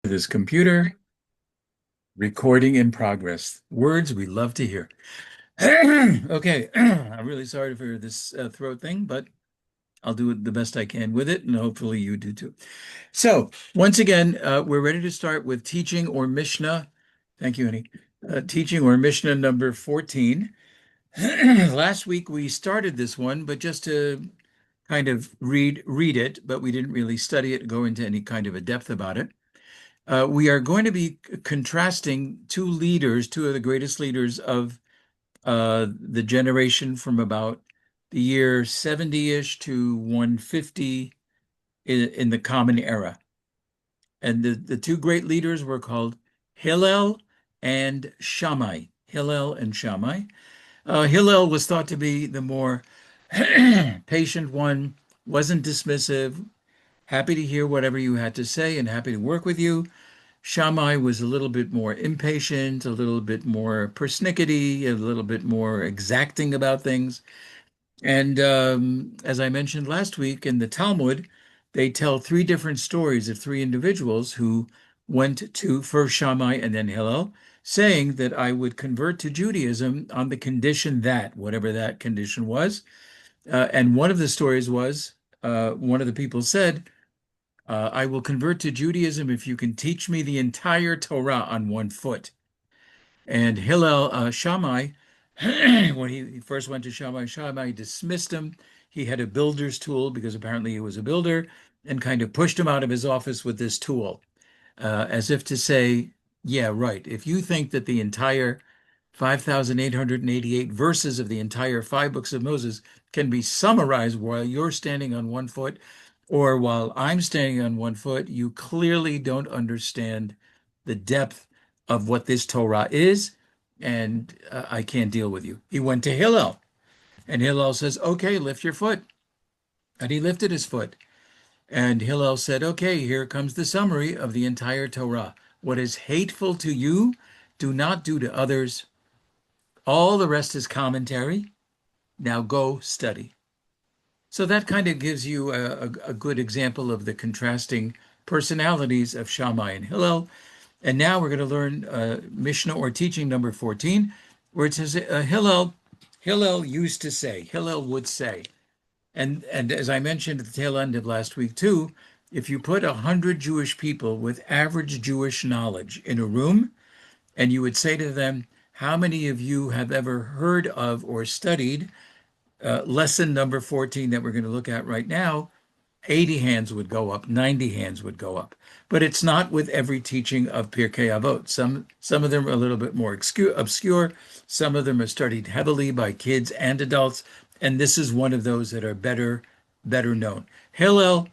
this computer. Recording in progress. Words we love to hear. Okay, I'm really sorry for this throat thing, but I'll do the best I can with it, and hopefully you do too. So, once again, we're ready to start with teaching or Mishnah. Thank you, Annie. Teaching or Mishnah number 14. Last week we started this one, but just to kind of read it, but we didn't really study it, go into any kind of a depth about it. We are going to be contrasting two of the greatest leaders of the generation from about the year 70-ish to 150 in the Common Era. And the two great leaders were called Hillel and Shammai. Hillel and Shammai. Hillel was thought to be the more patient one, wasn't dismissive, happy to hear whatever you had to say and happy to work with you. Shammai was a little bit more impatient, a little bit more persnickety, a little bit more exacting about things. And as I mentioned last week in the Talmud, they tell three different stories of three individuals who went to first Shammai and then Hillel, saying that I would convert to Judaism on the condition that, whatever that condition was. And one of the stories was, one of the people said, I will convert to Judaism if you can teach me the entire Torah on one foot. And Hillel, Shammai, when he first went to Shammai, Shammai dismissed him. He had a builder's tool because apparently he was a builder and kind of pushed him out of his office with this tool, as if to say, yeah, right. If you think that the entire 5,888 verses of the entire five books of Moses can be summarized while you're standing on one foot, or while I'm standing on one foot, you clearly don't understand the depth of what this Torah is, and I can't deal with you. He went to Hillel, and Hillel says, okay, lift your foot. And he lifted his foot. And Hillel said, okay, here comes the summary of the entire Torah. What is hateful to you, do not do to others. All the rest is commentary. Now go study. So that kind of gives you a good example of the contrasting personalities of Shammai and Hillel. And now we're going to learn Mishnah or teaching number 14, where it says Hillel used to say, Hillel would say. And as I mentioned at the tail end of last week too, if you put 100 Jewish people with average Jewish knowledge in a room, and you would say to them, how many of you have ever heard of or studied lesson number 14 that we're going to look at right now, 80 hands would go up, 90 hands would go up. But it's not with every teaching of Pirke Avot. Some of them are a little bit more obscure. Some of them are studied heavily by kids and adults. And this is one of those that are better known. Hillel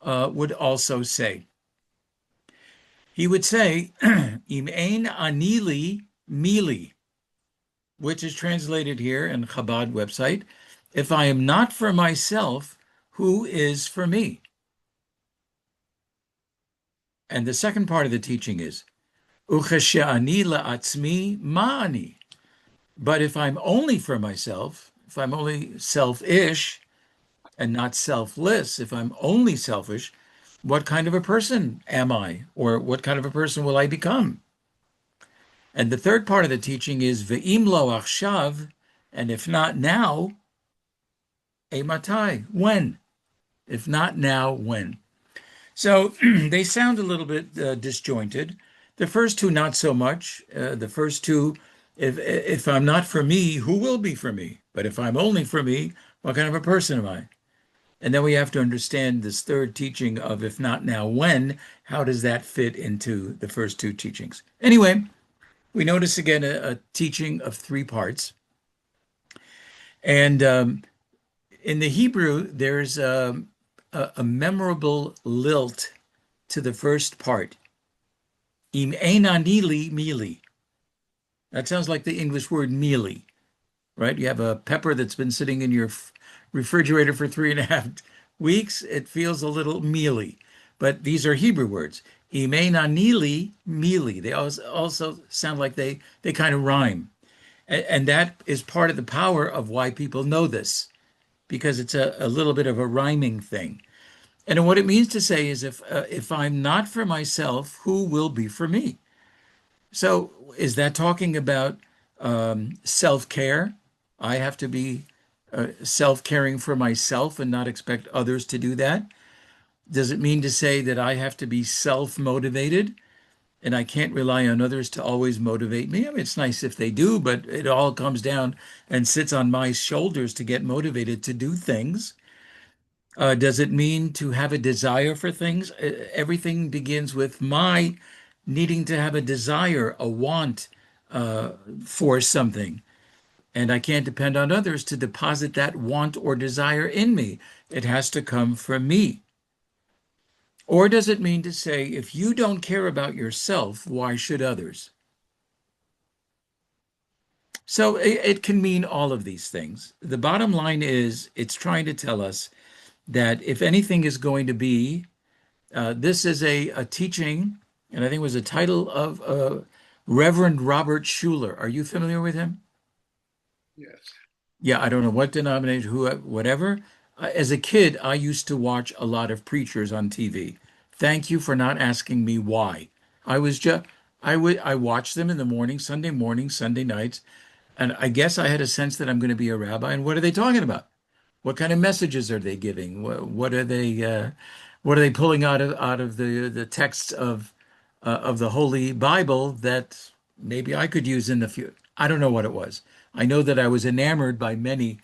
would also say, he would say, Im ein anili mili, which is translated here in Chabad website, if I am not for myself, who is for me? And the second part of the teaching is, Ucheshe'ani la'atzmi ma'ani. But if I'm only for myself, if I'm only selfish and not selfless, if I'm only selfish, what kind of a person am I? Or what kind of a person will I become? And the third part of the teaching is ve'im lo achshav, and if not now, matai, when? If not now, when? So they sound a little bit disjointed. The first two, not so much. The first two, if I'm not for me, who will be for me? But if I'm only for me, what kind of a person am I? And then we have to understand this third teaching of if not now, when? How does that fit into the first two teachings? Anyway, we notice again a teaching of three parts. And in the Hebrew, there's a memorable lilt to the first part. Im einanili mili. That sounds like the English word mealy, right? You have a pepper that's been sitting in your refrigerator for 3.5 weeks. It feels a little mealy, but these are Hebrew words. Im einanili mili. They also sound like they kind of rhyme. And that is part of the power of why people know this, because it's a little bit of a rhyming thing. And what it means to say is if I'm not for myself, who will be for me? So is that talking about self-care? I have to be self-caring for myself and not expect others to do that? Does it mean to say that I have to be self-motivated and I can't rely on others to always motivate me? I mean, it's nice if they do, but it all comes down and sits on my shoulders to get motivated to do things. Does it mean to have a desire for things? Everything begins with my needing to have a desire, a want uh, for something. And I can't depend on others to deposit that want or desire in me. It has to come from me. Or does it mean to say, if you don't care about yourself, why should others? So it can mean all of these things. The bottom line is it's trying to tell us that if anything is going to be, this is a teaching, and I think it was a title of Reverend Robert Schuller. Are you familiar with him? Yes. Yeah, I don't know what denomination, who, whatever. As a kid, I used to watch a lot of preachers on TV. Thank you for not asking me why. I was just, I watched them in the morning, Sunday mornings, Sunday nights, and I guess I had a sense that I'm going to be a rabbi. And what are they talking about? What kind of messages are they giving? What are they pulling out of the texts of the Holy Bible that maybe I could use in the future? I don't know what it was. I know that I was enamored by many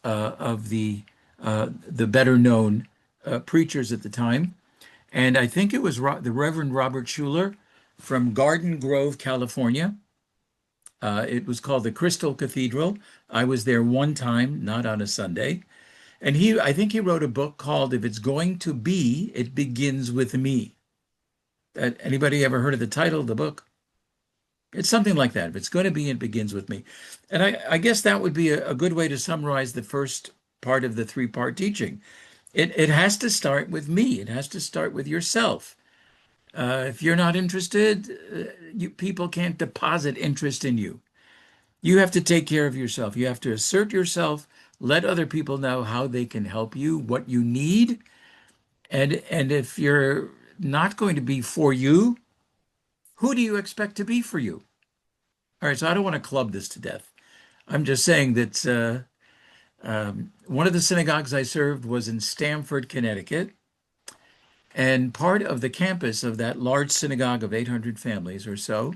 of the better known preachers at the time, and I think it was the Reverend Robert Schuller from Garden Grove, California. It was called the Crystal Cathedral. I was there one time, not on a Sunday. And I think he wrote a book called If It's Going to Be, It Begins with Me. Anybody ever heard of the title of the book? It's something like that. If it's going to be, it begins with me. And I guess that would be a good way to summarize the first part of the three-part teaching. It has to start with me. It has to start with yourself. If you're not interested, people can't deposit interest in you. You have to take care of yourself. You have to assert yourself, let other people know how they can help you, what you need. And if you're not going to be for you, who do you expect to be for you? All right, so I don't want to club this to death. I'm just saying that one of the synagogues I served was in Stamford, Connecticut, and part of the campus of that large synagogue of 800 families or so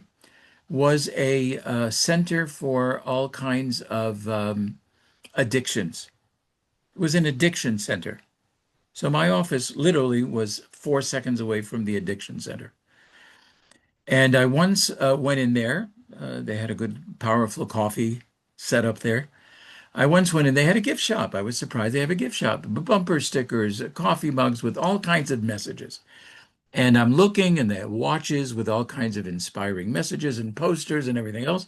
was a center for all kinds of addictions. It was an addiction center. So my office literally was 4 seconds away from the addiction center. And I once went in there. They had a good, powerful coffee set up there. I once went in, they had a gift shop. I was surprised they have a gift shop, bumper stickers, coffee mugs with all kinds of messages. And I'm looking, and they have watches with all kinds of inspiring messages and posters and everything else.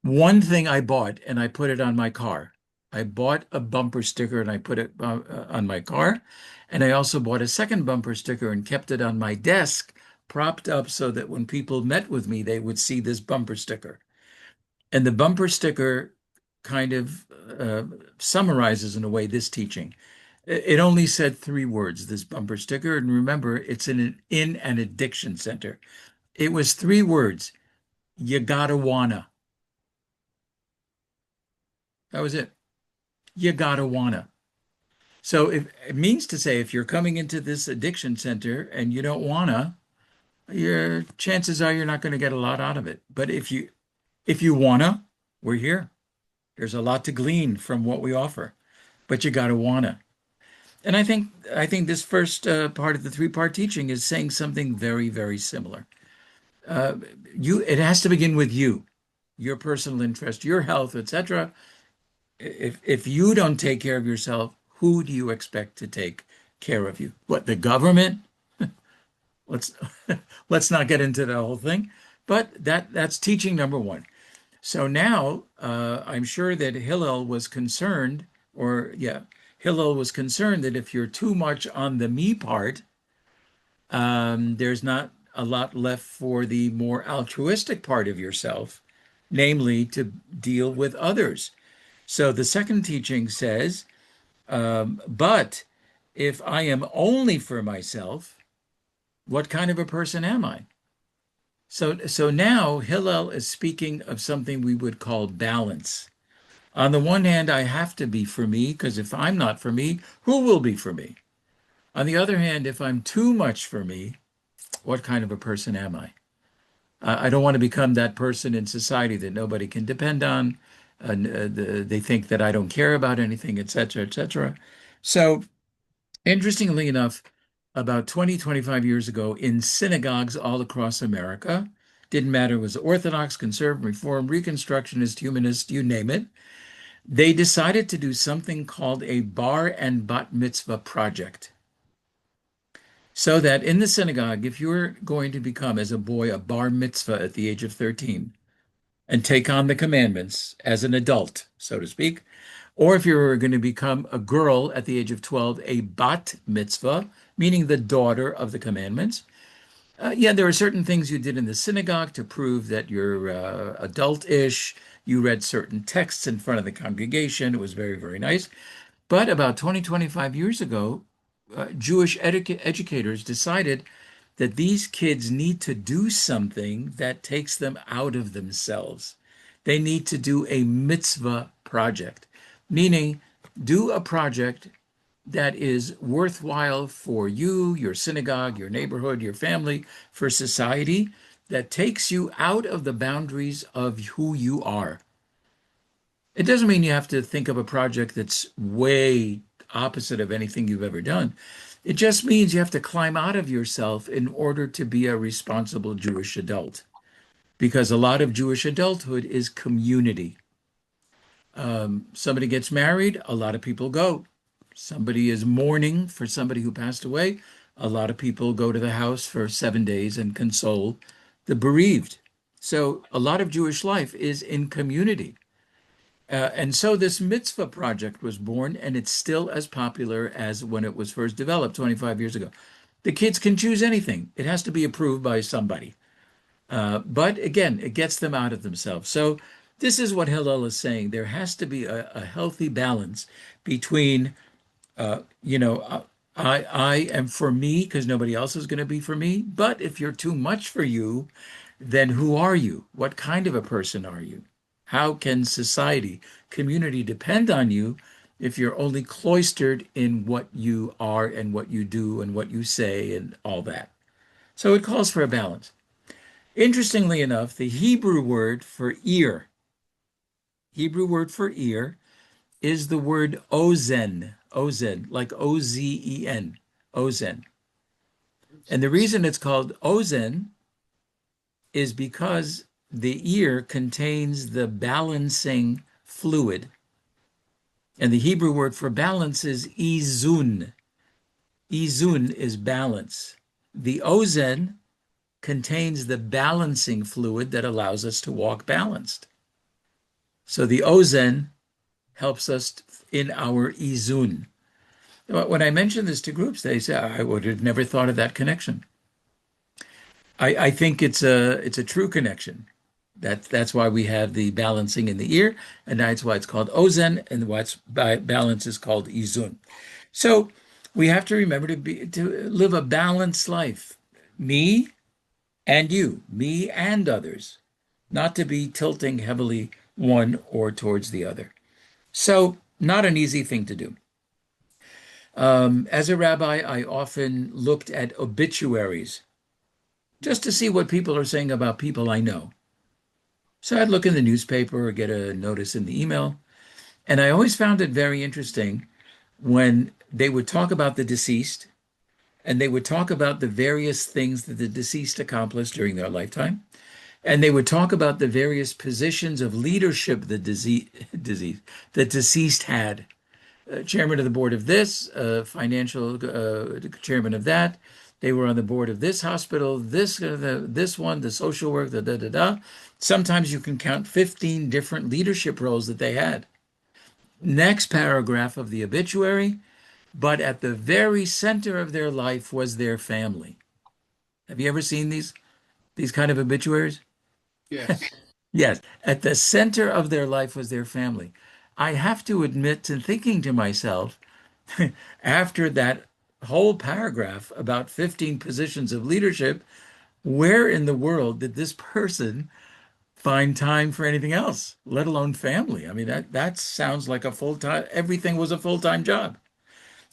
One thing I bought, and I put it on my car. I bought a bumper sticker and I put it on my car. And I also bought a second bumper sticker and kept it on my desk, propped up so that when people met with me, they would see this bumper sticker. And the bumper sticker kind of summarizes, in a way, this teaching. It only said three words, this bumper sticker. And remember, it's in an addiction center. It was three words. You gotta wanna. That was it. You gotta wanna. So it means to say if you're coming into this addiction center and you don't wanna, your chances are you're not going to get a lot out of it. But if you wanna, we're here. There's a lot to glean from what we offer, but you gotta wanna. And I think this first part of the three-part teaching is saying something very, very similar. Uh, it has to begin with you, your personal interest, your health, etc. If you don't take care of yourself, who do you expect to take care of you? What, the government? Let's let's not get into the whole thing. But that's teaching number one. So now I'm sure that Hillel was concerned, or yeah, Hillel was concerned that if you're too much on the me part, there's not a lot left for the more altruistic part of yourself, namely to deal with others. So the second teaching says, but If I am only for myself, what kind of a person am I? So now Hillel is speaking of something we would call balance. On the one hand, I have to be for me, because if I'm not for me, who will be for me? On the other hand, if I'm too much for me, what kind of a person am I? I don't want to become that person in society that nobody can depend on. They think that I don't care about anything, et cetera, et cetera. So, interestingly enough, about 20, 25 years ago, in synagogues all across America, didn't matter, it was Orthodox, Conservative, Reform, Reconstructionist, Humanist, you name it, they decided to do something called a bar and bat mitzvah project. So that in the synagogue, if you're going to become as a boy a bar mitzvah at the age of 13 and take on the commandments as an adult, so to speak, or if you're going to become a girl at the age of 12, a bat mitzvah, meaning the daughter of the commandments. Yeah, there are certain things you did in the synagogue to prove that you're adult-ish. You read certain texts in front of the congregation. It was very, very nice. But about 20, 25 years ago, Jewish educators decided that these kids need to do something that takes them out of themselves. They need to do a mitzvah project, meaning do a project that is worthwhile for you, your synagogue, your neighborhood, your family, for society, that takes you out of the boundaries of who you are. It doesn't mean you have to think of a project that's way opposite of anything you've ever done. It just means you have to climb out of yourself in order to be a responsible Jewish adult. Because a lot of Jewish adulthood is community. Somebody gets married, a lot of people go. Somebody is mourning for somebody who passed away, a lot of people go to the house for 7 days and console the bereaved. So a lot of Jewish life is in community. And so this mitzvah project was born, and it's still as popular as when it was first developed 25 years ago. The kids can choose anything. It has to be approved by somebody. But again, it gets them out of themselves. So this is what Hillel is saying. There has to be a healthy balance between, I am for me because nobody else is going to be for me. But if you're too much for you, then who are you? What kind of a person are you? How can society, community depend on you if you're only cloistered in what you are and what you do and what you say and all that? So it calls for a balance. Interestingly enough, the Hebrew word for ear is the word ozen, ozen, like O-Z-E-N, ozen. And the reason it's called ozen is because the ear contains the balancing fluid. And the Hebrew word for balance is izun. Izun is balance. The ozen contains the balancing fluid that allows us to walk balanced. So the ozen helps us in our izun. When I mention this to groups, they say, I would have never thought of that connection. I think it's a true connection. That's why we have the balancing in the ear, and that's why it's called ozen, and what's balance is called izun. So we have to remember to live a balanced life, me and you, me and others, not to be tilting heavily one or towards the other. So not an easy thing to do. As a rabbi, I often looked at obituaries just to see what people are saying about people I know. So I'd look in the newspaper or get a notice in the email. And I always found it very interesting when they would talk about the deceased and they would talk about the various things that the deceased accomplished during their lifetime. And they would talk about the various positions of leadership the deceased had. Chairman of the board of this, financial chairman of that. They were on the board of this hospital, this one, the social work, da da da da. Sometimes you can count 15 different leadership roles that they had. Next paragraph of the obituary, but at the very center of their life was their family. Have you ever seen these kind of obituaries? Yes. Yes, at the center of their life was their family. I have to admit to thinking to myself, After that whole paragraph about 15 positions of leadership, where in the world did this person find time for anything else, let alone family? I mean, that sounds like a full-time, everything was a full-time job.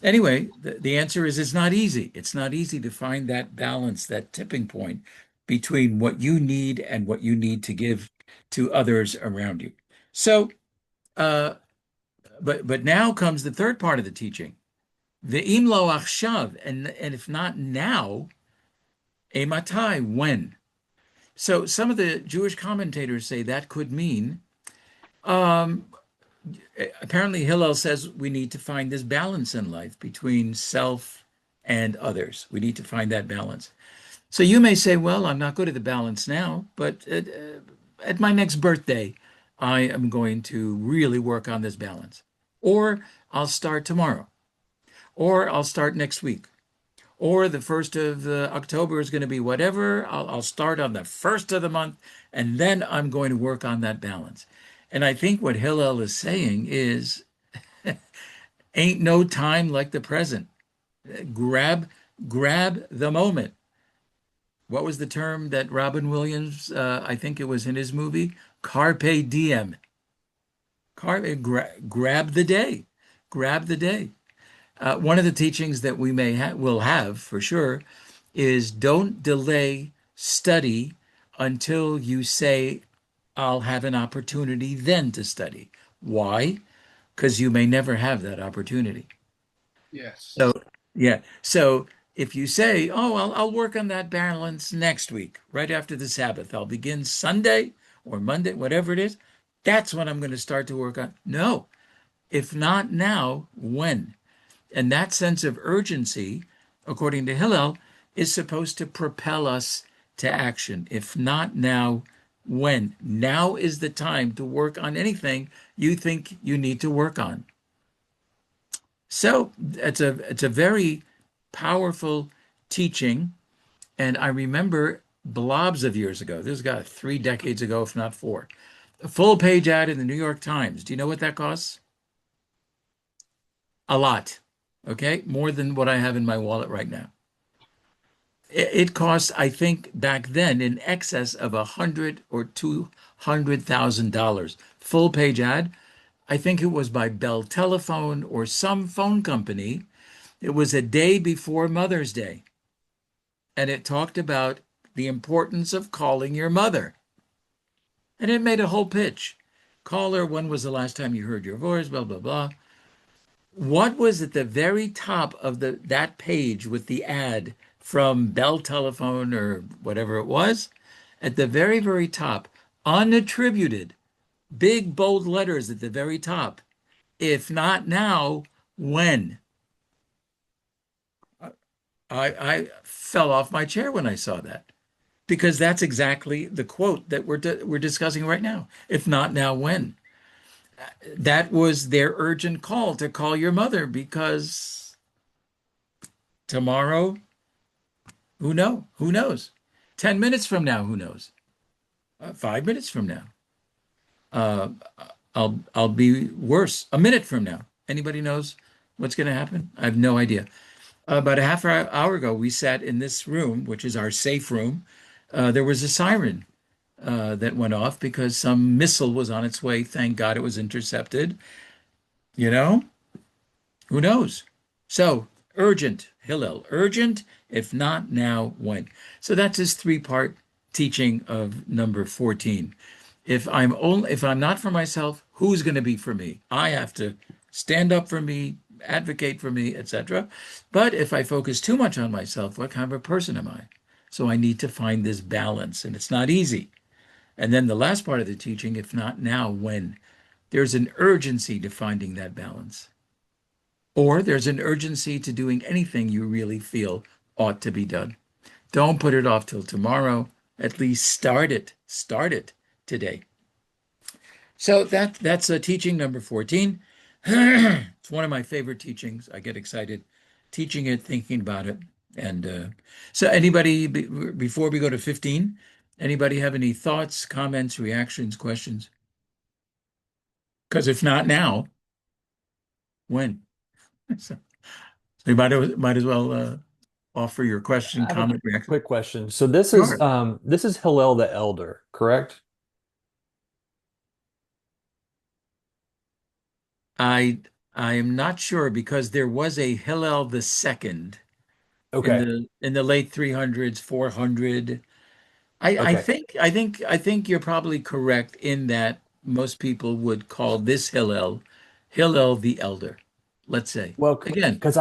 Anyway, the answer is it's not easy. It's not easy to find that balance, that tipping point between what you need and what you need to give to others around you. So, uh, but now comes the third part of the teaching. Ve'im lo achshav, and if not now, ematai, when? So some of the Jewish commentators say that could mean, um, apparently Hillel says we need to find this balance in life between self and others. We need to find that balance. So you may say, well, I'm not good at the balance now, but at my next birthday, I am going to really work on this balance. Or I'll start tomorrow, or I'll start next week, or the 1st of October is going to be whatever. I'll start on the 1st of the month, and then I'm going to work on that balance. And I think what Hillel is saying is, ain't no time like the present. Grab, grab the moment. What was the term that Robin Williams, I think it was in his movie, Carpe diem. Grab the day. Grab the day. One of the teachings that we will have for sure is don't delay study until you say, I'll have an opportunity then to study. Why? Because you may never have that opportunity. Yes. So, yeah. So if you say, oh, I'll work on that balance next week, right after the Sabbath, I'll begin Sunday or Monday, whatever it is, that's when I'm going to start to work on. No, if not now, when? And that sense of urgency, according to Hillel, is supposed to propel us to action. If not now, when? Now is the time to work on anything you think you need to work on. So it's a very powerful teaching. And I remember blobs of years ago, this got 3 decades ago, if not four, a full page ad in the New York Times. Do you know what that costs? A lot. Okay, more than what I have in my wallet right now. It costs, I think, back then in excess of 100 or $200,000. Full page ad. I think it was by Bell Telephone or some phone company. It was a day before Mother's Day, and it talked about the importance of calling your mother. And it made a whole pitch. Call her, when was the last time you heard your voice, blah, blah, blah. What was at the very top of that page with the ad from Bell Telephone or whatever it was? At the very, very top, unattributed, big bold letters at the very top. If not now, when? I fell off my chair when I saw that because that's exactly the quote that we're discussing right now. If not now, when? That was their urgent call to call your mother because tomorrow, who know? Who knows? 10 minutes from now, who knows? 5 minutes from now, uh, I'll be worse. A minute from now, anybody knows what's going to happen? I have no idea. About a half hour ago, we sat in this room, which is our safe room. There was a siren that went off because some missile was on its way. Thank God it was intercepted. You know, who knows? So urgent, Hillel, urgent. If not now, when? So that's his three-part teaching of number 14. If I'm not for myself, who's going to be for me? I have to stand up for me, advocate for me, etc. But if I focus too much on myself, what kind of a person am I? So I need to find this balance, and it's not easy. And then the last part of the teaching, if not now, when? There's an urgency to finding that balance. Or there's an urgency to doing anything you really feel ought to be done. Don't put it off till tomorrow. At least start it. Start it today. So that's teaching number 14. It's one of my favorite teachings. I get excited teaching it, thinking about it. And so anybody, before we go to 15, anybody have any thoughts, comments, reactions, questions? Because if not now, when? So, so you might as well offer your question, I have a comment, reaction. quick question. So this is Sure. um this is Hillel the Elder, correct? I I am not sure because there was a Hillel the second in Okay. the late 300s, 400. Okay. I think you're probably correct in that most people would call this Hillel the Elder, let's say. Well, Again, because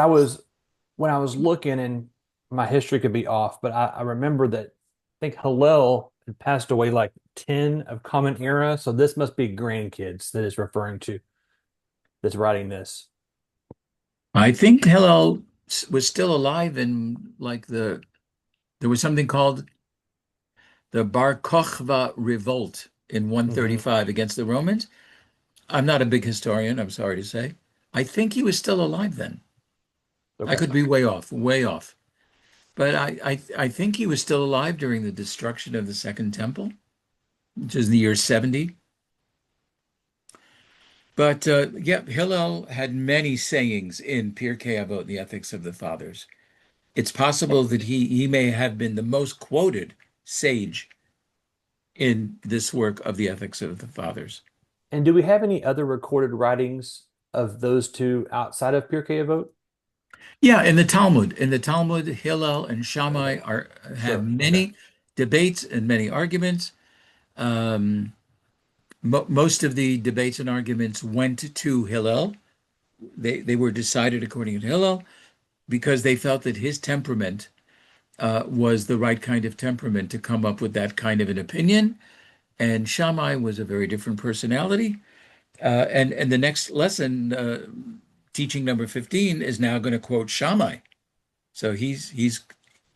when I was looking, and my history could be off, but I remember that I think Hillel had passed away like 10 of Common Era, so this must be grandkids that is referring to that's writing this. I think Hillel was still alive in like there was something called the Bar Kokhba revolt in Hmm. 135 against the Romans. I'm not a big historian, I'm sorry to say. I think he was still alive then. I Okay. could be way off, way off. But I think he was still alive during the destruction of the Second Temple, which is the year 70. But yeah, Hillel had many sayings in Pirke Avot, the Ethics of the Fathers. It's possible that he may have been the most quoted sage in this work of the Ethics of the Fathers. And do we have any other recorded writings of those two outside of Pirkei Avot? Yeah, in the Talmud, Hillel and Shammai Okay. have Sure. Okay. many debates and many arguments. Um, Most of the debates and arguments went to Hillel. They were decided according to Hillel because they felt that his temperament was the right kind of temperament to come up with that kind of an opinion. And Shammai was a very different personality. And the next lesson, teaching number 15, is now going to quote Shammai. So he's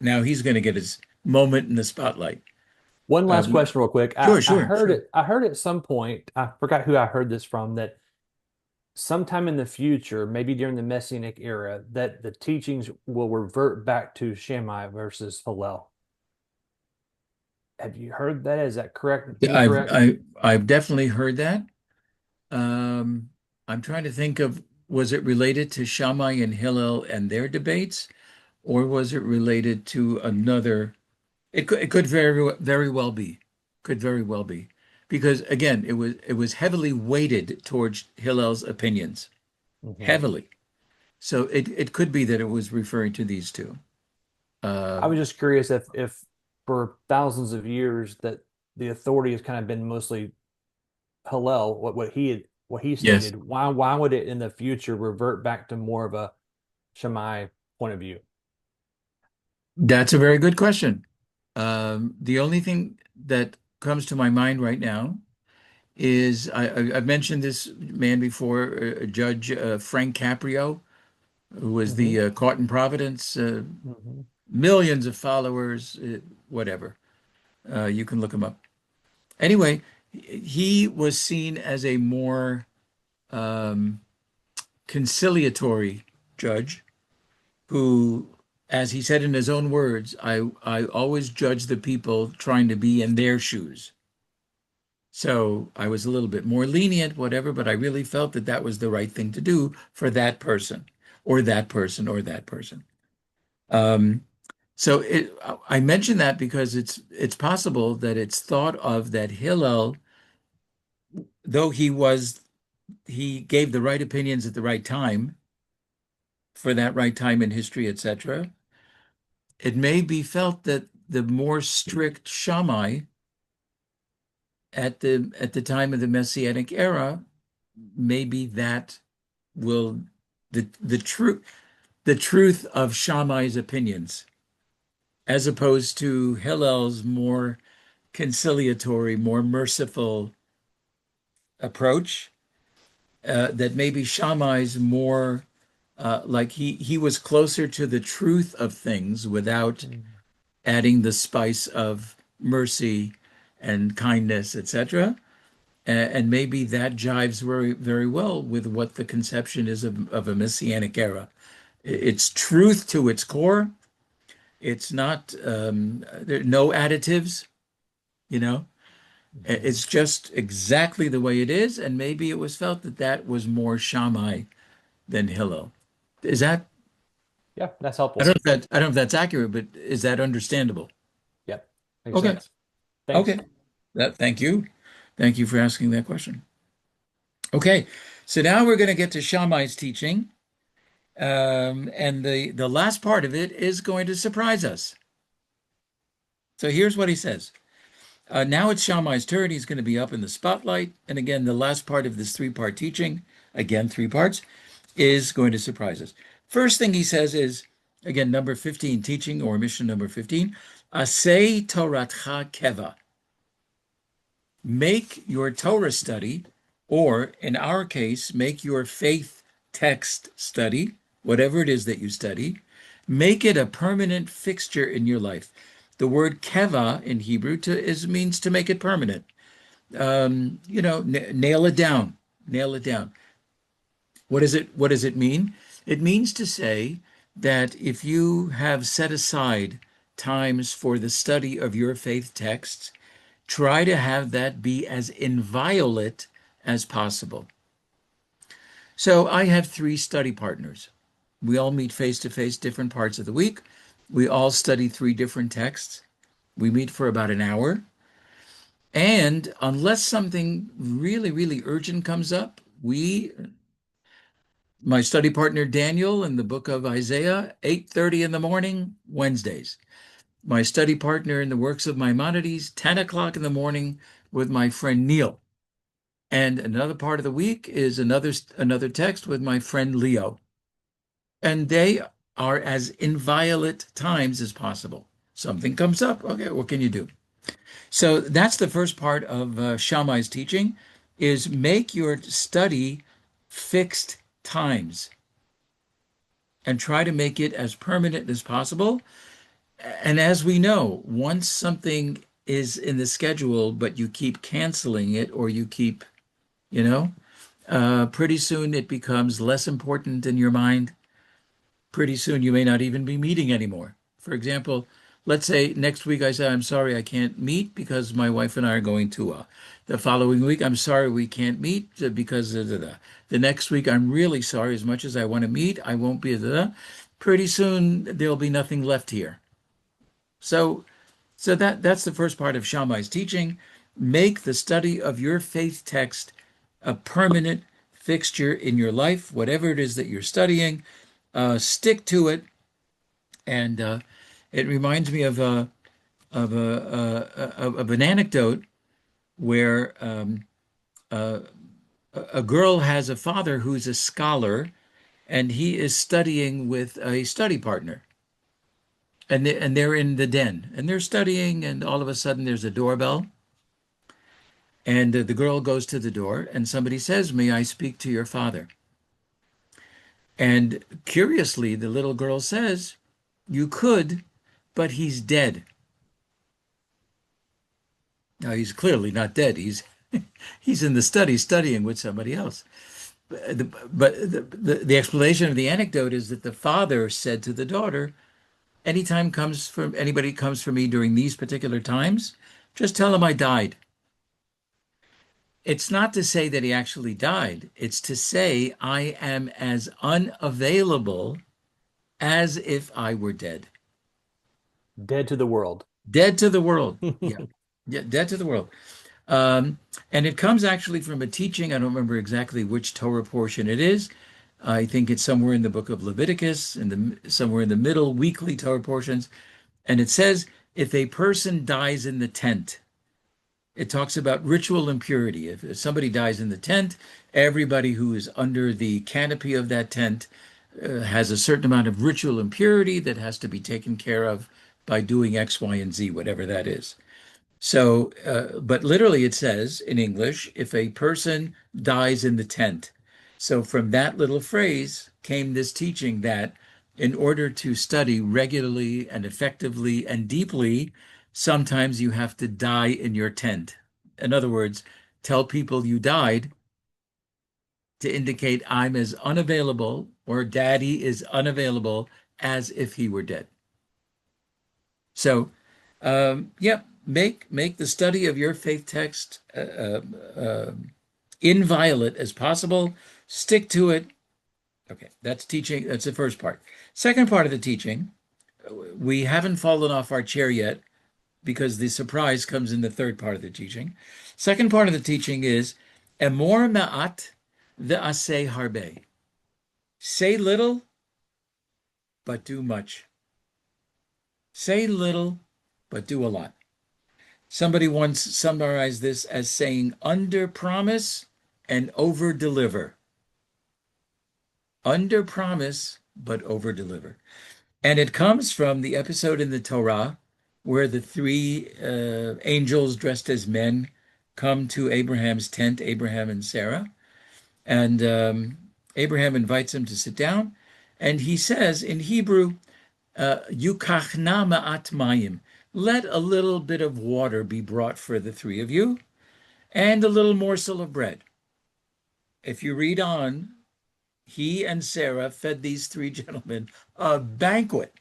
going to get his moment in the spotlight. One last Um, question real quick. sure, sure, sure. I heard at some point, I forgot who I heard this from, that sometime in the future, maybe during the Messianic era, that the teachings will revert back to Shammai versus Hillel. Have you heard that? Is that correct? Incorrect? I've definitely heard that. Um, I'm trying to think of was it related to Shammai and Hillel and their debates, or was it related to another? It could very well be. Could very well be. Because again, it was heavily weighted towards Hillel's opinions. Hmm. Heavily. So it could be that it was referring to these two. I was Um, just curious if for thousands of years that the authority has kind of been mostly Hillel, what he yes, stated, why would it in the future revert back to more of a Shammai point of view? that's a very good question. The only thing that comes to my mind right now is I've mentioned this man before, Judge Frank Caprio, who was Hmm. the caught in Providence, Hmm. millions of followers, whatever. You can look him up. Anyway, he was seen as a more um, conciliatory judge who, as he said in his own words, I always judge the people trying to be in their shoes. So I was a little bit more lenient, whatever, but I really felt that that was the right thing to do for that person, or that person, or that person. Um, I mention that because it's possible that it's thought of that Hillel, though he gave the right opinions at the right time for that right time in history, etc. It may be felt that the more strict Shammai at the time of the Messianic era, maybe that will the truth of Shammai's opinions, as opposed to Hillel's more conciliatory, more merciful approach. That maybe Shammai's more like he was closer to the truth of things without adding the spice of mercy and kindness, etc. And maybe that jives very well with what the conception is of a messianic era. It's truth to its core. It's not there are no additives, you know. Hmm. It's just exactly the way it is, and maybe it was felt that that was more Shammai than Hillel. Is that, Yeah, that's I helpful. don't know if that, I don't know if that's accurate, but is that understandable? Yep, makes Okay. sense. Thanks. Okay. Thank you. Thank you for asking that question. Okay. So now we're going to get to Shammai's teaching. And the last part of it is going to surprise us. So here's what he says. Now it's Shammai's turn. He's going to be up in the spotlight. And again, the last part of this three-part teaching, again, three parts, is going to surprise us. First thing he says is, again, number 15, teaching or mission number 15, Asay Toratcha Keva. Make your Torah study, or in our case, make your faith text study, whatever it is that you study, make it a permanent fixture in your life. The word keva in Hebrew means to make it permanent. Nail it down. Nail it down. What does it mean? It means to say that if you have set aside times for the study of your faith texts, try to have that be as inviolate as possible. So I have three study partners. We all meet face to face different parts of the week. We all study three different texts. We meet for about an hour. And unless something really, really urgent comes up, my study partner Daniel in the book of Isaiah, 8:30 in the morning, Wednesdays. My study partner in the works of Maimonides, 10 o'clock in the morning with my friend Neil. And another part of the week is another text with my friend Leo. And they are as inviolate times as possible. Something comes up. Okay, what can you do? So that's the first part of Shammai's teaching is make your study fixed times and try to make it as permanent as possible. And as we know, once something is in the schedule, but you keep canceling it or you keep, you know, pretty soon it becomes less important in your mind. Pretty soon you may not even be meeting anymore. For example, let's say next week I say, I'm sorry I can't meet because my wife and I are going to the following week, I'm sorry we can't meet because the next week I'm really sorry as much as I want to meet, I won't be pretty soon there'll be nothing left here. So that's the first part of Shammai's teaching. Make the study of your faith text a permanent fixture in your life, whatever it is that you're studying. Stick to it, and it reminds me of an anecdote where a girl has a father who's a scholar, and he is studying with a study partner. And they're in the den and they're studying, and all of a sudden there's a doorbell. And the girl goes to the door, and somebody says, May I speak to your father? And curiously, the little girl says, You could, but he's dead. Now, he's clearly not dead. He's in the study studying with somebody else. But the explanation of the anecdote is that the father said to the daughter, Anytime comes from anybody comes for me during these particular times, just tell him I died. It's not to say that he actually died. It's to say I am as unavailable as if I were dead. Dead to the world. Dead to the world. Yeah. Yeah, dead to the world. Um, and it comes actually from a teaching. I don't remember exactly which Torah portion it is. I think it's somewhere in the book of Leviticus, somewhere in the middle, weekly Torah portions. And it says, if a person dies in the tent, it talks about ritual impurity. If somebody dies in the tent, everybody who is under the canopy of that tent has a certain amount of ritual impurity that has to be taken care of by doing X, Y, and Z, whatever that is. So, but literally it says in English, if a person dies in the tent. So from that little phrase came this teaching that in order to study regularly and effectively and deeply, sometimes you have to die in your tent. In other words, tell people you died to indicate I'm as unavailable or daddy is unavailable as if he were dead. So, yeah, make the study of your faith text inviolate as possible. Stick to it. Okay, that's teaching. That's the first part. Second part of the teaching, we haven't fallen off our chair yet because the surprise comes in the third part of the teaching. Second part of the teaching is Emor ma'at ve'aseh harbe. Say little, but do much. Say little, but do a lot. Somebody once summarized this as saying under promise and over deliver. Under promise, but over deliver. And it comes from the episode in the Torah where the three angels dressed as men come to Abraham's tent, Abraham and Sarah. And Abraham invites them to sit down. And he says in Hebrew, Yukachna ma'at mayim. Let a little bit of water be brought for the three of you, and a little morsel of bread. If you read on, he and Sarah fed these three gentlemen a banquet.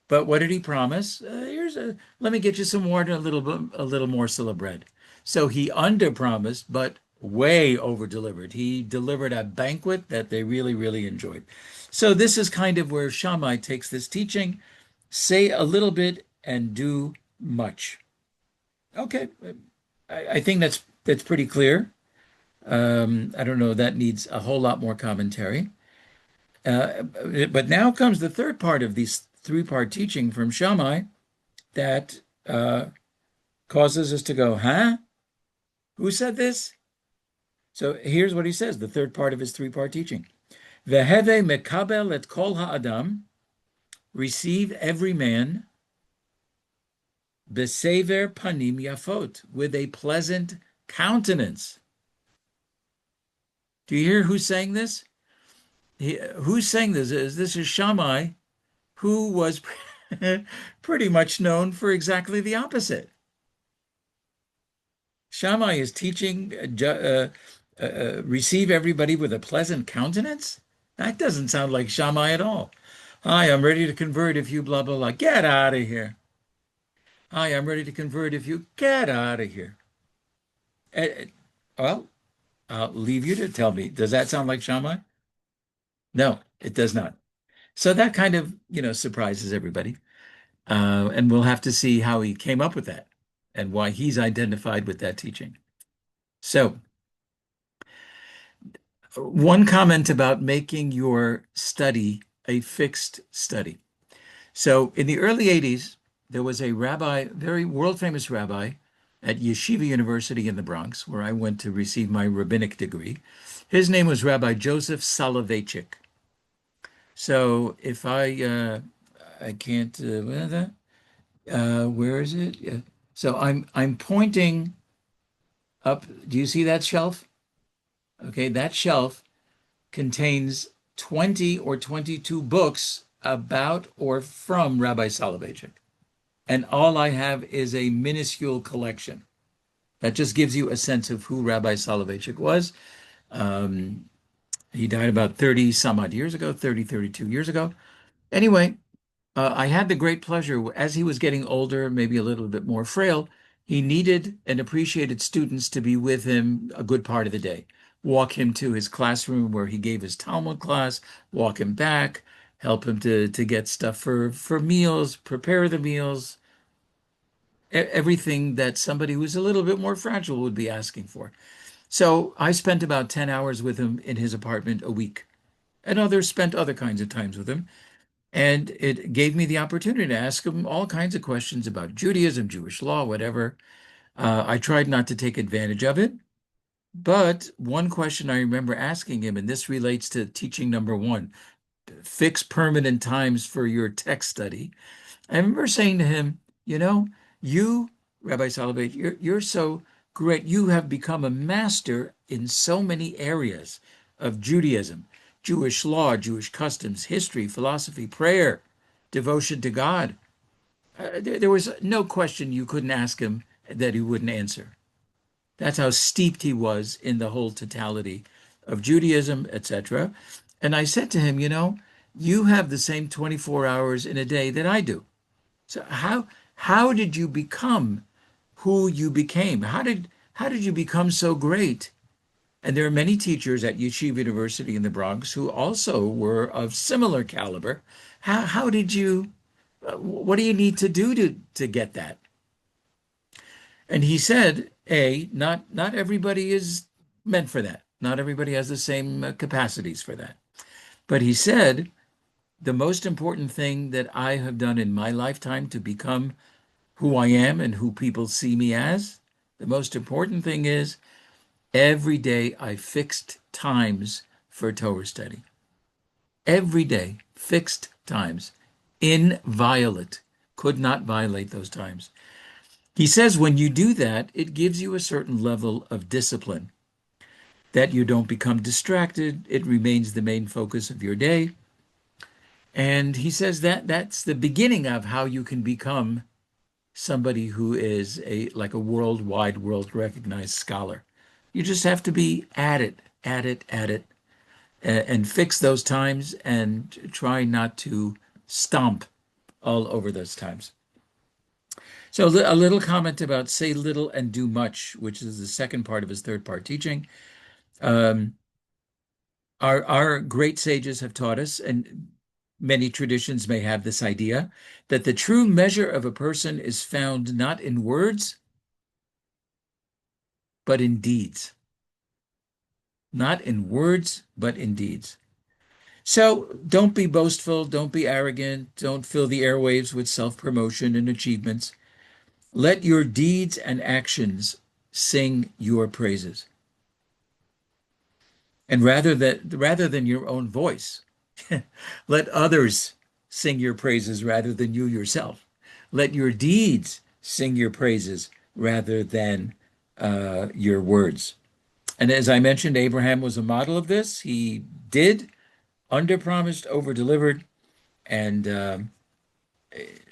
But what did he promise? Let me get you some water, a little morsel of bread. So he underpromised, but way over delivered. He delivered a banquet that they really, really enjoyed. So this is kind of where Shammai takes this teaching: say a little bit and do much. Okay, I think that's pretty clear. I don't know, that needs a whole lot more commentary. But now comes the third part of this three-part teaching from Shammai that causes us to go, huh? Who said this? So here's what he says, the third part of his three-part teaching. Veheve mekabel et kol ha'adam, receive every man, besever panim yafot, with a pleasant countenance. Do you hear who's saying this? Who's saying this? This is Shammai, who was pretty much known for exactly the opposite. Shammai is teaching, receive everybody with a pleasant countenance? That doesn't sound like Shammai at all. Hi, I'm ready to convert if you blah, blah, blah. Get out of here. Hi, I'm ready to convert if you get out of here. Well, I'll leave you to tell me. Does that sound like Shammai? No, it does not. So that kind of, surprises everybody. And we'll have to see how he came up with that and why he's identified with that teaching. So, one comment about making your study a fixed study. So, in the early 80s, there was a rabbi, very world famous rabbi at Yeshiva University in the Bronx, where I went to receive my rabbinic degree. His name was Rabbi Joseph Soloveitchik. So, if I can't, where is it? Yeah. So I'm pointing up. Do you see that shelf? Okay, that shelf contains 20 or 22 books about or from Rabbi Soloveitchik. And all I have is a minuscule collection. That just gives you a sense of who Rabbi Soloveitchik was. Um, he died about 30 some odd years ago, 30, 32 years ago. Anyway, I had the great pleasure as he was getting older, maybe a little bit more frail. He needed and appreciated students to be with him a good part of the day. Walk him to his classroom where he gave his Talmud class, walk him back, help him to get stuff for meals, prepare the meals, everything that somebody who's a little bit more fragile would be asking for. So I spent about 10 hours with him in his apartment a week, and others spent other kinds of times with him. And it gave me the opportunity to ask him all kinds of questions about Judaism, Jewish law, whatever. I tried not to take advantage of it. But one question I remember asking him, and this relates to teaching number one, fix permanent times for your text study. I remember saying to him, you, Rabbi Soloveitchik, you're so great. You have become a master in so many areas of Judaism, Jewish law, Jewish customs, history, philosophy, prayer, devotion to God. There was no question you couldn't ask him that he wouldn't answer. That's how steeped he was in the whole totality of Judaism, etc. And I said to him, you have the same 24 hours in a day that I do. So how did you become who you became? How did you become so great And there are many teachers at Yeshiva University in the Bronx who also were of similar caliber. How did you, what do you need to do to get that? And he said, not everybody is meant for that. Not everybody has the same capacities for that. But he said, the most important thing that I have done in my lifetime to become who I am and who people see me as, the most important thing is every day I fixed times for Torah study. Every day, fixed times, inviolate, could not violate those times. He says when you do that, it gives you a certain level of discipline, that you don't become distracted. It remains the main focus of your day. And he says that that's the beginning of how you can become somebody who is like a worldwide, world recognized scholar. You just have to be at it, at it, at it, and fix those times and try not to stomp all over those times. So a little comment about say little and do much, which is the second part of his third part teaching. Um, our great sages have taught us, and many traditions may have this idea, that the true measure of a person is found not in words, but in deeds. Not in words, but in deeds. So don't be boastful, don't be arrogant, don't fill the airwaves with self-promotion and achievements. Let your deeds and actions sing your praises. And rather than your own voice, let others sing your praises rather than you yourself. Let your deeds sing your praises rather than your words. And as I mentioned, Abraham was a model of this. He did under-promised, over-delivered, and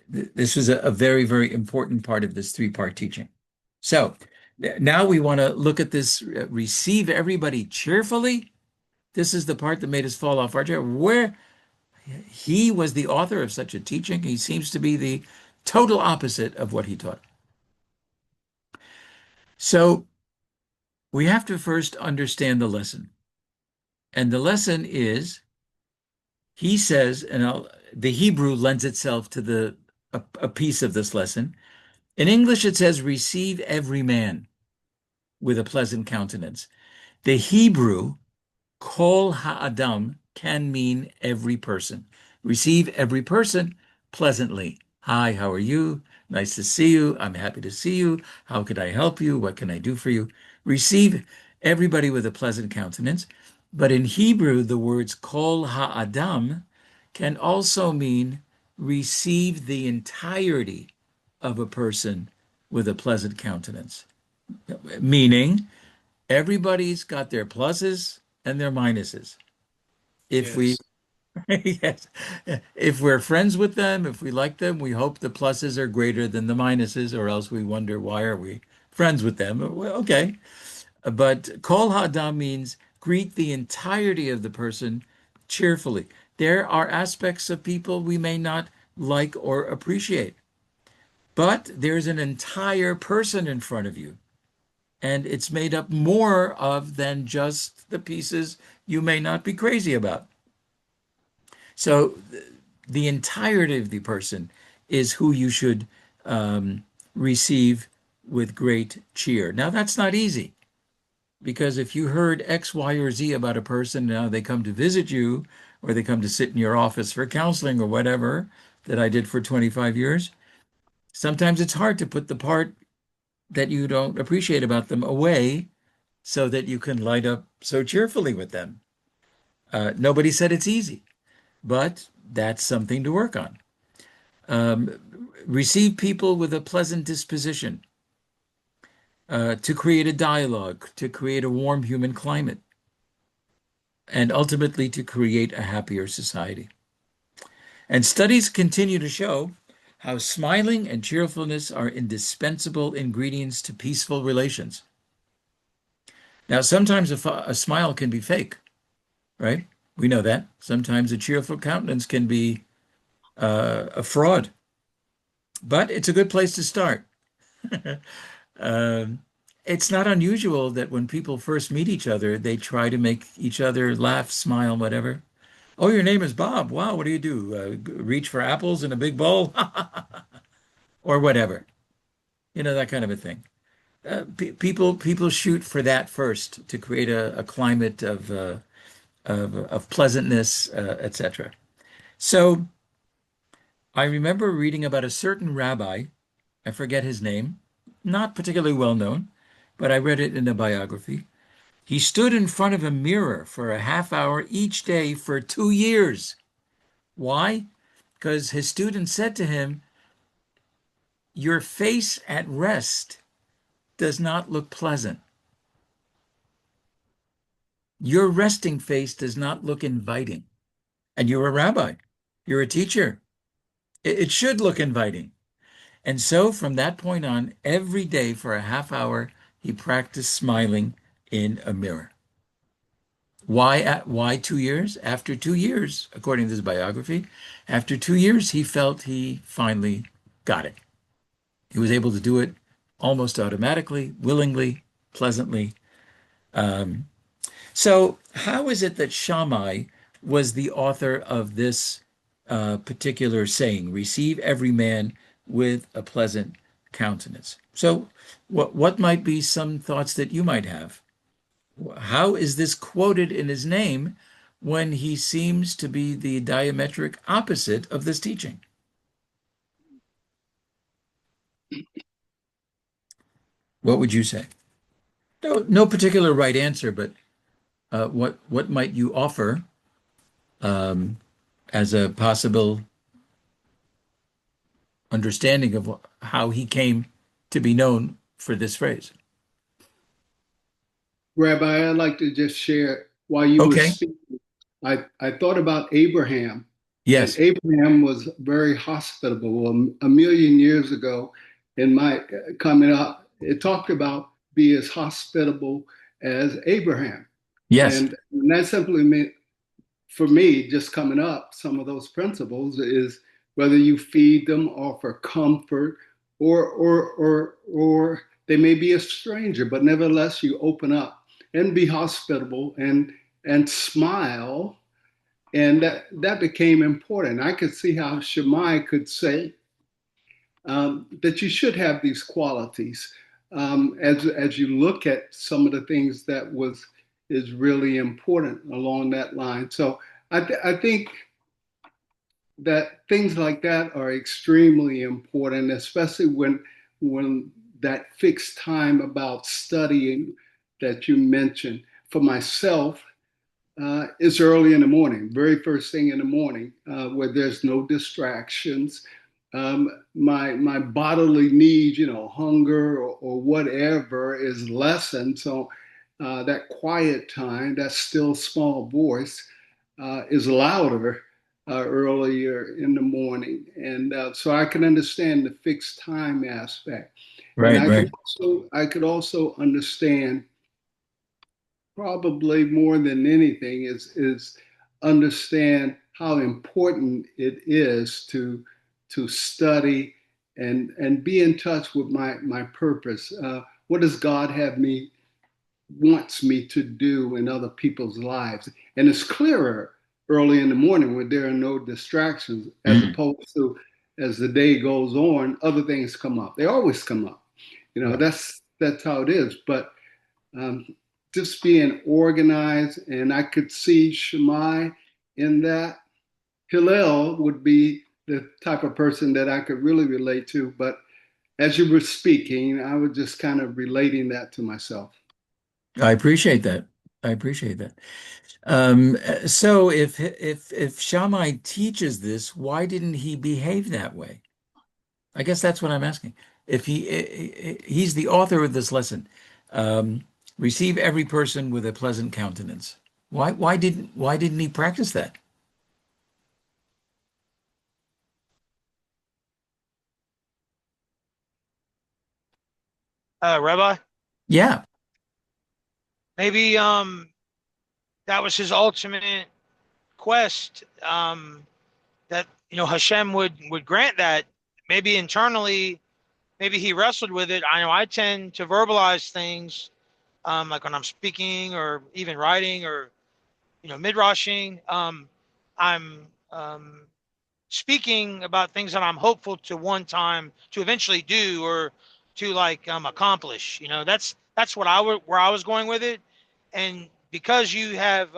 this was a very, very important part of this three-part teaching. So now we want to look at this, receive everybody cheerfully. This is the part that made us fall off our chair. Where he was the author of such a teaching, he seems to be the total opposite of what he taught. So we have to first understand the lesson. And the lesson is, he says, and the Hebrew lends itself to a piece of this lesson. In English, it says, receive every man with a pleasant countenance. The Hebrew, kol ha'adam, can mean every person. Receive every person pleasantly. Hi, how are you? Nice to see you. I'm happy to see you. How could I help you? What can I do for you? Receive everybody with a pleasant countenance. But in Hebrew, the words kol ha'adam can also mean receive the entirety of a person with a pleasant countenance. Meaning, everybody's got their pluses and their minuses. If we, Yes. yes, if we're friends with them, if we like them, we hope the pluses are greater than the minuses, or else we wonder why are we friends with them. Well, okay, but kol ha'adam means greet the entirety of the person cheerfully. There are aspects of people we may not like or appreciate, but there's an entire person in front of you, and it's made up more of than just the pieces you may not be crazy about. So the entirety of the person is who you should receive with great cheer. Now, that's not easy, because if you heard X, Y, or Z about a person, now they come to visit you, or they come to sit in your office for counseling or whatever that I did for 25 years, sometimes it's hard to put the part that you don't appreciate about them away so that you can light up so cheerfully with them. Nobody said it's easy, but that's something to work on. Receive people with a pleasant disposition, to create a dialogue, to create a warm human climate, and ultimately to create a happier society. And studies continue to show how smiling and cheerfulness are indispensable ingredients to peaceful relations. Now, sometimes a smile can be fake, right? We know that. Sometimes a cheerful countenance can be a fraud, but it's a good place to start. Um, it's not unusual that when people first meet each other, they try to make each other laugh, smile, whatever. Oh, your name is Bob. Wow, what do you do? Reach for apples in a big bowl or whatever. That kind of a thing. People shoot for that first to create a climate of pleasantness, etc. So I remember reading about a certain rabbi. I forget his name, not particularly well known, but I read it in a biography. He stood in front of a mirror for a half hour each day for 2 years. Why? Because his students said to him, your face at rest does not look pleasant. Your resting face does not look inviting. And you're a rabbi, you're a teacher. It should look inviting. And so from that point on, every day for a half hour, he practiced smiling in a mirror. Why 2 years? After 2 years, according to his biography, after 2 years, he felt he finally got it. He was able to do it almost automatically, willingly, pleasantly. Um, so, how is it that Shammai was the author of this particular saying, receive every man with a pleasant countenance? So, what might be some thoughts that you might have? How is this quoted in his name when he seems to be the diametric opposite of this teaching? What would you say? No particular right answer, but what might you offer um, as a possible understanding of how he came to be known for this phrase? Rabbi, I'd like to just share while you were Okay. speaking. I thought about Abraham, and Yes. Abraham was very hospitable. A million years ago, in my coming up, it talked about be as hospitable as Abraham. Yes. And that simply meant, for me, just coming up, some of those principles is whether you feed them, offer comfort, or they may be a stranger, but nevertheless you open up and be hospitable and smile, and that became important. I could see how Shammai could say that you should have these qualities as you look at some of the things that was is really important along that line. So I think that things like that are extremely important, especially when that fixed time about studying that you mentioned. For myself, it's early in the morning, very first thing in the morning, where there's no distractions. My bodily needs, hunger or whatever, is lessened. So that quiet time, that still small voice, is louder earlier in the morning, and so I can understand the fixed time aspect, and Right, right. I could also understand probably more than anything is understand how important it is to study and be in touch with my purpose. What does God have me wants me to do in other people's lives? And it's clearer early in the morning when there are no distractions, as Mm, opposed to as the day goes on, other things come up. They always come up. right. That's how it is. But um, just being organized, and I could see Shemai in that. Hillel would be the type of person that I could really relate to. But as you were speaking, I was just kind of relating that to myself. I appreciate that. I appreciate that. So if Shammai teaches this, why didn't he behave that way? I guess that's what I'm asking. If he's the author of this lesson, um, receive every person with a pleasant countenance. Why didn't he practice that? Rabbi, Yeah. maybe that was his ultimate quest. That Hashem would grant that maybe internally maybe he wrestled with it. I know I tend to verbalize things, like when I'm speaking or even writing or midrashing. I'm speaking about things that I'm hopeful to one time to eventually do or to like accomplish. That's what where I was going with it. And because you had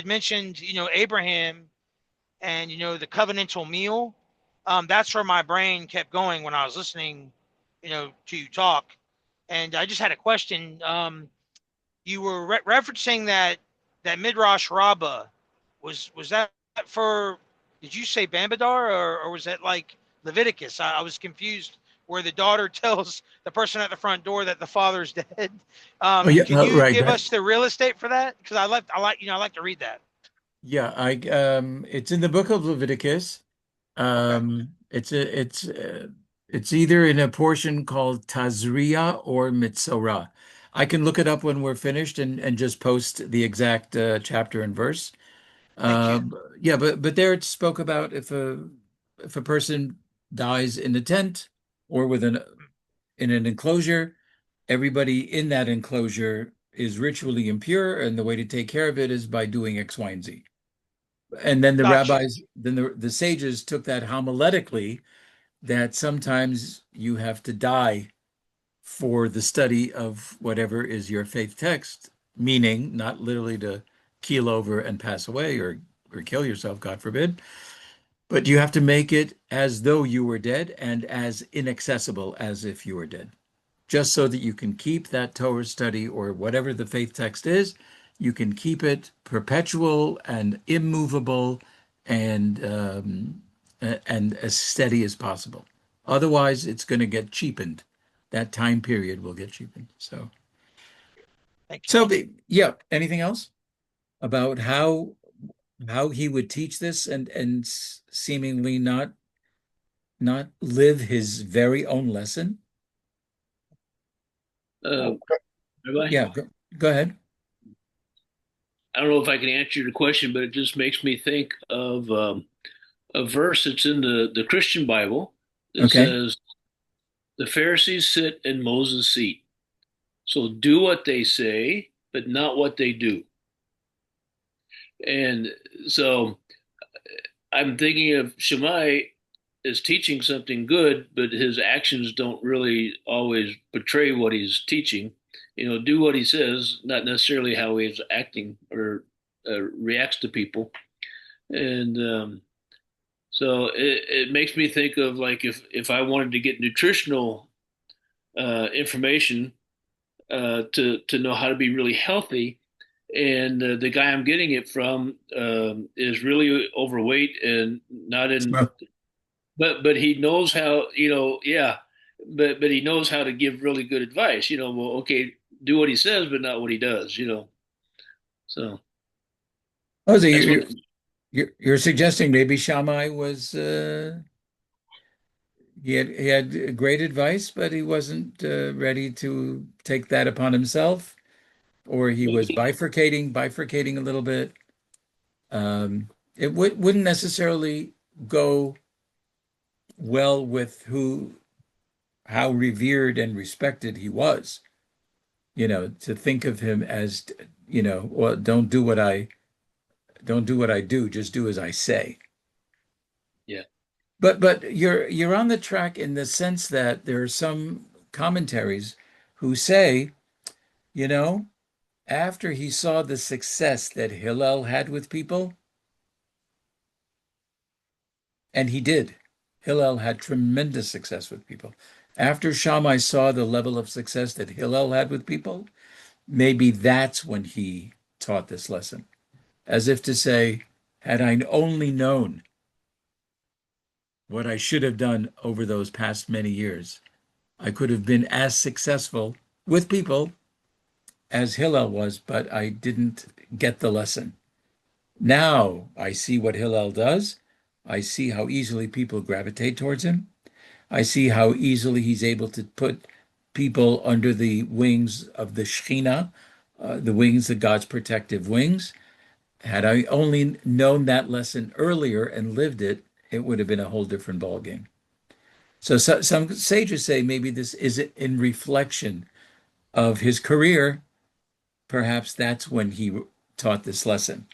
mentioned Abraham and the covenantal meal, that's where my brain kept going when I was listening to you talk. And I just had a question. You were referencing that Midrash Rabbah. Was that for? Did you say Bamidbar, or was that like Leviticus? I was confused. Where the daughter tells the person at the front door that the father's dead. Oh yeah, Can you right. give us the real estate for that? Because I like to read that. Yeah, I it's in the book of Leviticus. Okay, It's either in a portion called Tazria or Mitzorah. I can look it up when we're finished and just post the exact chapter and verse. thank you. Uh, yeah, but there it spoke about if a person dies in a tent or in an enclosure, everybody in that enclosure is ritually impure, and the way to take care of it is by doing X, Y, and Z. And then Gotcha. the sages took that homiletically that sometimes you have to die for the study of whatever is your faith text, meaning not literally to keel over and pass away or kill yourself, God forbid, but you have to make it as though you were dead and as inaccessible as if you were dead, just so that you can keep that Torah study or whatever the faith text is, you can keep it perpetual and immovable and and as steady as possible. Otherwise, it's going to get cheapened. That time period will get cheapened. Thank you. So yeah. Anything else about how he would teach this and seemingly not live his very own lesson? Uh, Rabbi, Yeah, go ahead. I don't know if I can answer your question, but it just makes me think of a verse that's in the Christian Bible that Okay. says, "The Pharisees sit in Moses' seat. So do what they say, but not what they do." And so I'm thinking of Shammai is teaching something good, but his actions don't really always portray what he's teaching. Do what he says, not necessarily how he's acting or reacts to people. And so it makes me think of like if I wanted to get nutritional information to know how to be really healthy, and the guy I'm getting it from is really overweight and not in, So, but he knows how, yeah, but he knows how to give really good advice. Well, okay, do what he says, but not what he does. So oh, so that's what. you're suggesting maybe Shammai was he had great advice, but he wasn't ready to take that upon himself, or he was Maybe. bifurcating a little bit. It wouldn't necessarily go well with how revered and respected he was. To think of him as, well, don't do what I do, just do as I say. Yeah. But you're on the track in the sense that there are some commentaries who say, you know, after he saw the success that Hillel had with people, and he did, Hillel had tremendous success with people. After Shammai saw the level of success that Hillel had with people, maybe that's when he taught this lesson, as if to say, had I only known what I should have done over those past many years, I could have been as successful with people as Hillel was, but I didn't get the lesson. Now I see what Hillel does. I see how easily people gravitate towards him. I see how easily he's able to put people under the wings of the Shekhinah, the wings, of God's protective wings. Had I only known that lesson earlier and lived it, it would have been a whole different ballgame. So some sages say maybe this is in reflection of his career. Perhaps that's when he taught this lesson,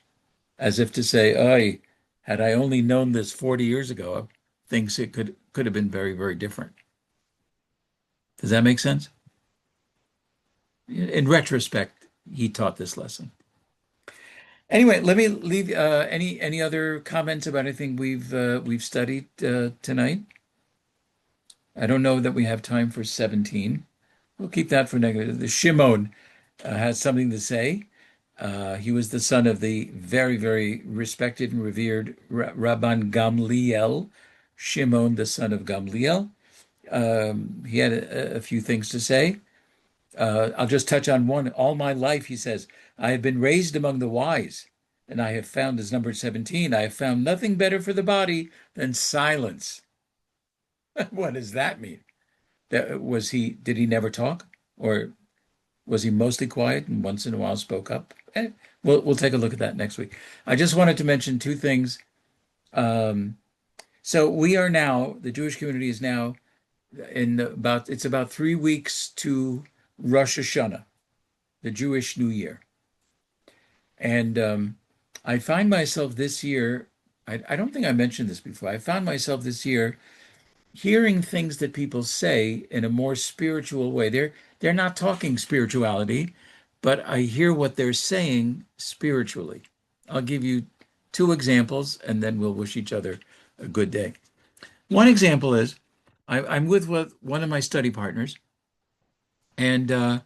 as if to say, "Oh, had I only known this 40 years ago, things it could have been very, very different." Does that make sense? In retrospect, he taught this lesson. Anyway, let me leave any other comments about anything we've studied tonight. I don't know that we have time for 17. We'll keep that for next. The Shimon has something to say. He was the son of the very, very respected and revered Rabban Gamliel, Shimon, the son of Gamliel. He had a few things to say. I'll just touch on one. All my life, he says, I have been raised among the wise, and I have found, as number 17, I have found nothing better for the body than silence. What does that mean? Did he never talk? Or was he mostly quiet and once in a while spoke up? We'll take a look at that next week. I just wanted to mention two things. Um, so we are now, the Jewish community is now it's about 3 weeks to Rosh Hashanah, the Jewish New Year. And I find myself this year, I don't think I mentioned this before. I found myself this year hearing things that people say in a more spiritual way. They're not talking spirituality, but I hear what they're saying spiritually. I'll give you two examples and then we'll wish each other a good day. One example is I'm with one of my study partners, and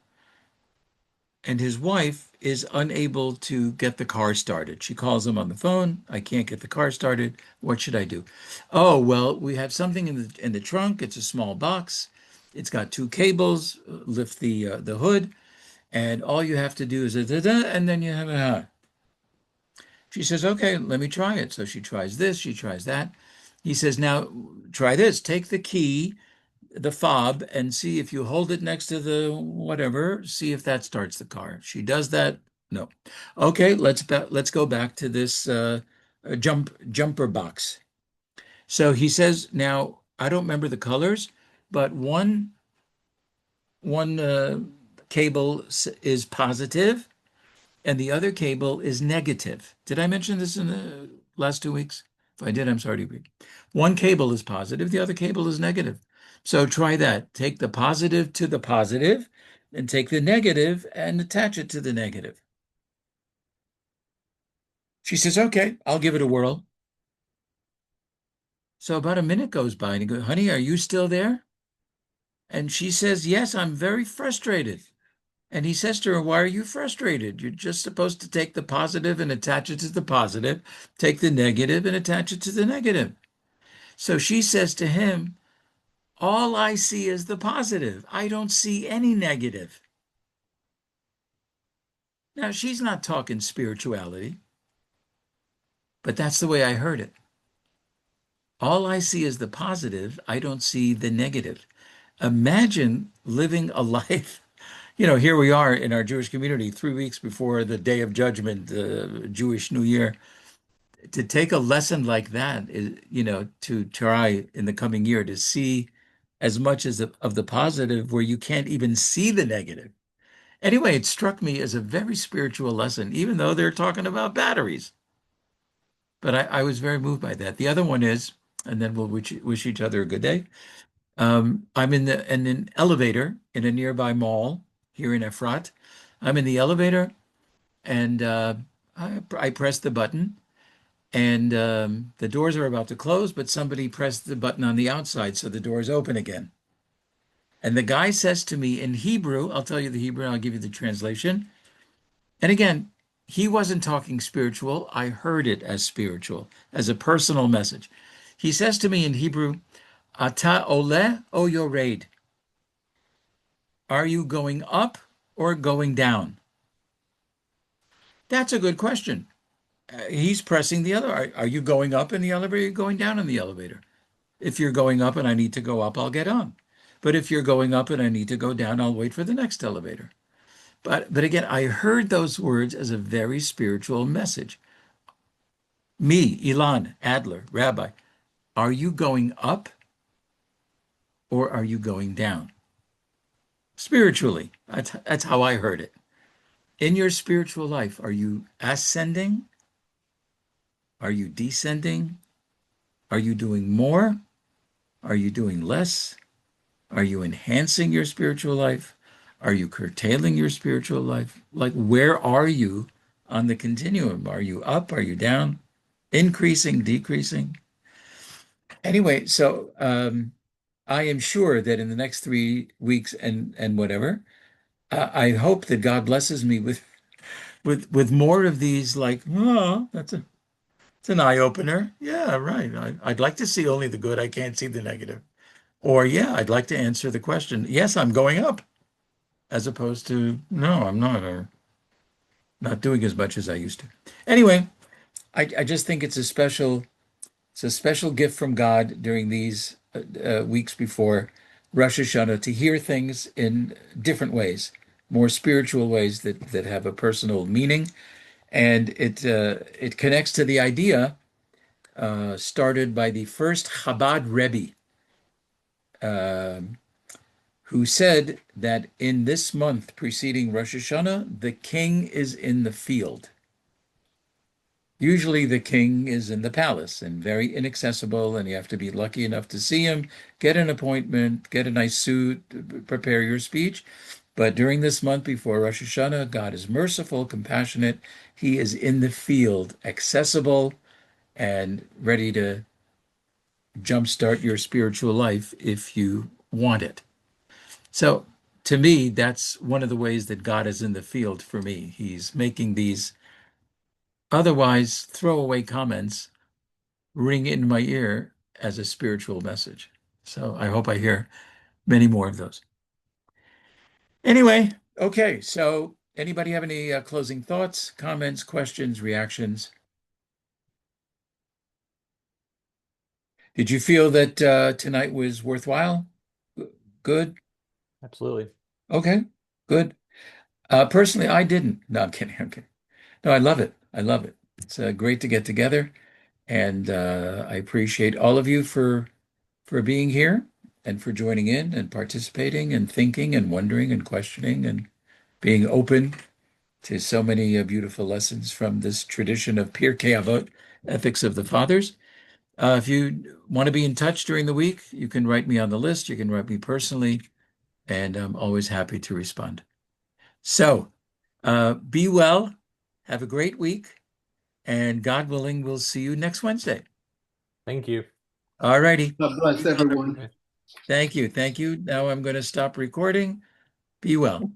his wife is unable to get the car started. She calls him on the phone. I can't get the car started. What should I do? Oh, well, we have something in the trunk. It's a small box. It's got two cables. Lift the hood, and all you have to do is da, da, da, and then you have a. She says, "Okay, let me try it." So she tries this. She tries that. He says, "Now try this. Take the key, the fob, and see if you hold it next to the whatever, see if that starts the car." She does that. No. Okay, let's go back to this jumper box. So he says, now I don't remember the colors, but one cable is positive and the other cable is negative. Did I mention this in the last 2 weeks? If I did, I'm sorry to repeat. One cable is positive, the other cable is negative. So try that. Take the positive to the positive and take the negative and attach it to the negative. She says, okay, I'll give it a whirl. So about a minute goes by and he goes, honey, are you still there? And she says, yes, I'm very frustrated. And he says to her, why are you frustrated? You're just supposed to take the positive and attach it to the positive, take the negative and attach it to the negative. So she says to him, all I see is the positive. I don't see any negative. Now, she's not talking spirituality, but that's the way I heard it. All I see is the positive. I don't see the negative. Imagine living a life. Here we are in our Jewish community 3 weeks before the Day of Judgment, the Jewish New Year. To take a lesson like that is, to try in the coming year to see as much as of the positive where you can't even see the negative. Anyway, it struck me as a very spiritual lesson, even though they're talking about batteries. But I was very moved by that. The other one is, and then we'll wish each other a good day. I'm in an elevator in a nearby mall here in Efrat. I'm in the elevator and I press the button and the doors are about to close, but somebody pressed the button on the outside, so the doors open again. And the guy says to me in Hebrew, I'll tell you the Hebrew, I'll give you the translation. And again, he wasn't talking spiritual. I heard it as spiritual, as a personal message. He says to me in Hebrew, Ata ole o yored? Are you going up or going down? That's a good question. He's pressing the other. Are you going up in the elevator? Or are you going down in the elevator? If you're going up and I need to go up, I'll get on. But if you're going up and I need to go down, I'll wait for the next elevator. But again, I heard those words as a very spiritual message. Me, Ilan Adler, Rabbi, are you going up or are you going down? Spiritually, that's how I heard it. In your spiritual life, are you ascending? Are you descending? Are you doing more? Are you doing less? Are you enhancing your spiritual life? Are you curtailing your spiritual life? Like, where are you on the continuum? Are you up? Are you down? Increasing, decreasing? Anyway, so I am sure that in the next 3 weeks and whatever, I hope that God blesses me with more of these. Like, oh, it's an eye opener. Yeah, right. I'd like to see only the good. I can't see the negative. Or yeah, I'd like to answer the question. Yes, I'm going up, as opposed to no, I'm not, or not doing as much as I used to. Anyway, I just think it's a special gift from God during these weeks before Rosh Hashanah to hear things in different ways, more spiritual ways that have a personal meaning, and it connects to the idea started by the first Chabad Rebbe, um, who said that in this month preceding Rosh Hashanah, the king is in the field. Usually the king is in the palace and very inaccessible, and you have to be lucky enough to see him, get an appointment, get a nice suit, prepare your speech. But during this month before Rosh Hashanah, God is merciful, compassionate. He is in the field, accessible, and ready to jumpstart your spiritual life if you want it. So, to me, that's one of the ways that God is in the field for me. He's making these otherwise throwaway comments ring in my ear as a spiritual message. So I hope I hear many more of those. Anyway, okay. So anybody have any closing thoughts, comments, questions, reactions? Did you feel that tonight was worthwhile? Good. Absolutely. Okay. Good. Personally, I didn't. No, I'm kidding. I'm kidding. No, I love it. I love it. It's great to get together, and I appreciate all of you for being here and for joining in and participating and thinking and wondering and questioning and being open to so many beautiful lessons from this tradition of Pirke Avot, Ethics of the Fathers. If you want to be in touch during the week, you can write me on the list. You can write me personally, and I'm always happy to respond. So be well, have a great week, and God willing, we'll see you next Wednesday. Thank you. All righty. God bless everyone. Thank you. Thank you. Now I'm going to stop recording. Be well.